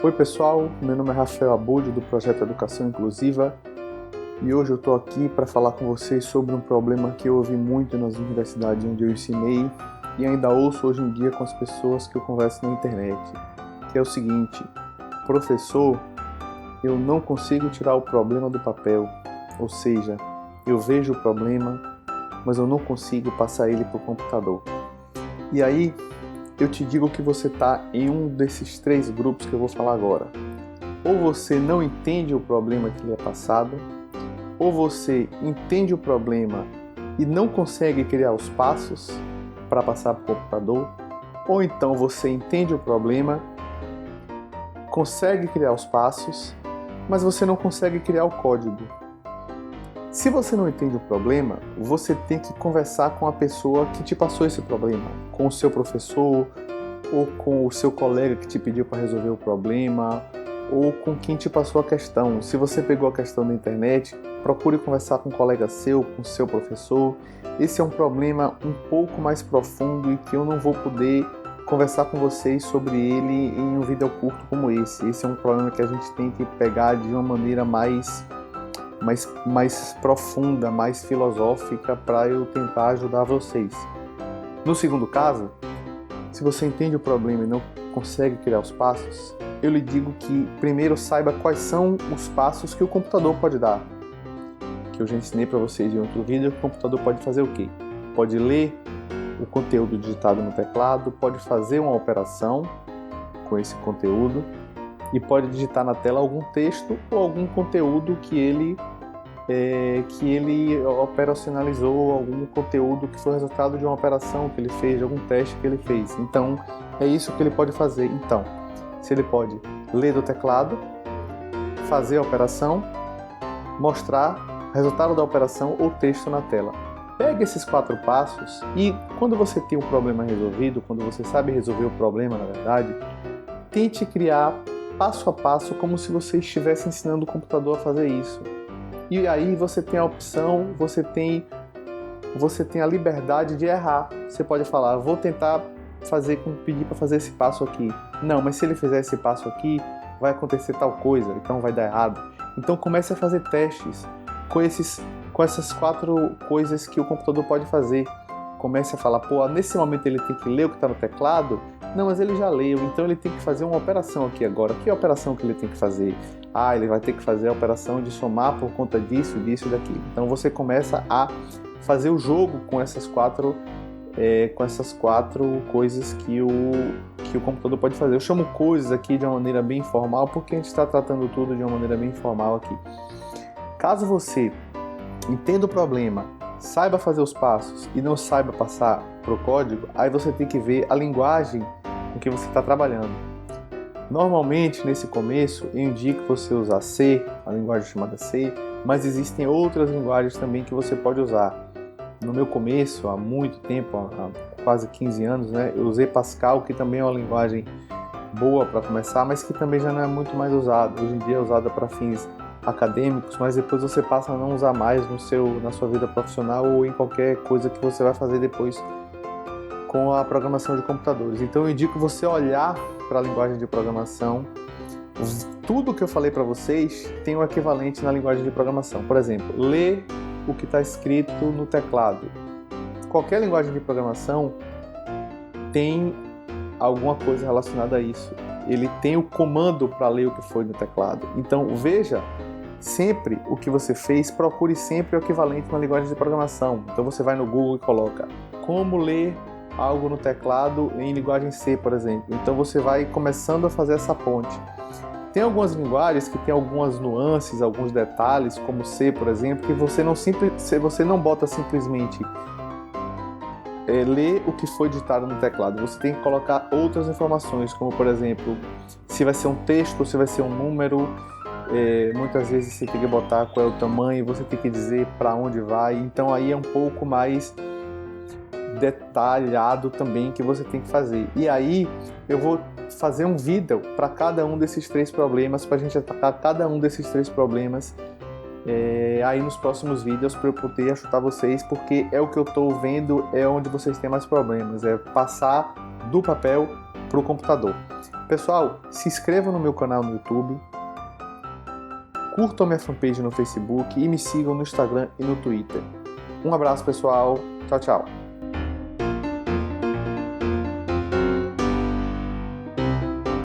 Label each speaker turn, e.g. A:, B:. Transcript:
A: Oi pessoal, meu nome é Rafael Abud do projeto Educação Inclusiva e hoje eu estou aqui para falar com vocês sobre um problema que eu ouvi muito nas universidades onde eu ensinei e ainda ouço hoje em dia com as pessoas que eu converso na internet, que é o seguinte: professor, eu não consigo tirar o problema do papel, ou seja, eu vejo o problema, mas eu não consigo passar ele para o computador. E aí, eu te digo que você está em um desses três grupos que eu vou falar agora. Ou você não entende o problema que lhe é passado, ou você entende o problema e não consegue criar os passos para passar para o computador, ou então você entende o problema, consegue criar os passos, mas você não consegue criar o código. Se você não entende o problema, você tem que conversar com a pessoa que te passou esse problema, com o seu professor, ou com o seu colega que te pediu para resolver o problema, ou com quem te passou a questão. Se você pegou a questão na internet, procure conversar com um colega seu, com o seu professor. Esse é um problema um pouco mais profundo e que eu não vou poder conversar com vocês sobre ele em um vídeo curto como esse. Esse é um problema que a gente tem que pegar de uma maneira mais profunda, mais filosófica, para eu tentar ajudar vocês. No segundo caso, se você entende o problema e não consegue criar os passos, eu lhe digo que primeiro saiba quais são os passos que o computador pode dar. Que eu já ensinei para vocês em outro vídeo, que o computador pode fazer o quê? Pode ler o conteúdo digitado no teclado, pode fazer uma operação com esse conteúdo e pode digitar na tela algum texto ou algum conteúdo que ele operacionalizou, algum conteúdo que foi resultado de uma operação que ele fez, de algum teste que ele fez. Então, é isso que ele pode fazer. Então, se ele pode ler do teclado, fazer a operação, mostrar o resultado da operação ou texto na tela. Pegue esses 4 passos e, quando você tem um problema resolvido, quando você sabe resolver o problema, na verdade, tente criar passo a passo como se você estivesse ensinando o computador a fazer isso. E aí você tem a opção, você tem a liberdade de errar. Você pode falar, vou tentar pedir para fazer esse passo aqui. Não, mas se ele fizer esse passo aqui, vai acontecer tal coisa, então vai dar errado. Então comece a fazer testes com essas 4 coisas que o computador pode fazer. Comece a falar, nesse momento ele tem que ler o que está no teclado? Não, mas ele já leu, então ele tem que fazer uma operação aqui agora. Que operação que ele tem que fazer? Ele vai ter que fazer a operação de somar por conta disso, disso e daquilo. Então você começa a fazer o jogo com essas 4 coisas que o computador pode fazer. Eu chamo coisas aqui de uma maneira bem informal, porque a gente está tratando tudo de uma maneira bem informal aqui. Caso você entenda o problema, saiba fazer os passos e não saiba passar para o código, aí você tem que ver a linguagem com que você está trabalhando. Normalmente, nesse começo, eu indico você usar C, a linguagem chamada C, mas existem outras linguagens também que você pode usar. No meu começo, há muito tempo, há quase 15 anos, eu usei Pascal, que também é uma linguagem boa para começar, mas que também já não é muito mais usada. Hoje em dia é usada para fins acadêmicos, mas depois você passa a não usar mais na sua vida profissional ou em qualquer coisa que você vai fazer depois com a programação de computadores. Então eu indico você olhar para a linguagem de programação. Tudo que eu falei para vocês tem um equivalente na linguagem de programação. Por exemplo, ler o que está escrito no teclado. Qualquer linguagem de programação tem alguma coisa relacionada a isso. Ele tem o comando para ler o que foi no teclado. Então veja sempre o que você fez, procure sempre o equivalente na linguagem de programação. Então você vai no Google e coloca como ler algo no teclado em linguagem C, por exemplo. Então você vai começando a fazer essa ponte. Tem algumas linguagens que tem algumas nuances, alguns detalhes, como C, por exemplo, que você não bota simplesmente ler o que foi digitado no teclado. Você tem que colocar outras informações, como por exemplo, se vai ser um texto ou se vai ser um número. Muitas vezes você tem que botar qual é o tamanho, você tem que dizer para onde vai. Então aí é um pouco mais detalhado também que você tem que fazer. E aí eu vou fazer um vídeo para cada um desses 3 problemas, para a gente atacar cada um desses 3 problemas aí nos próximos vídeos, para eu poder ajudar vocês, porque é o que eu estou vendo, é onde vocês têm mais problemas, é passar do papel para o computador. Pessoal, se inscrevam no meu canal no YouTube, curtam minha fanpage no Facebook e me sigam no Instagram e no Twitter. Um abraço, pessoal. Tchau, tchau.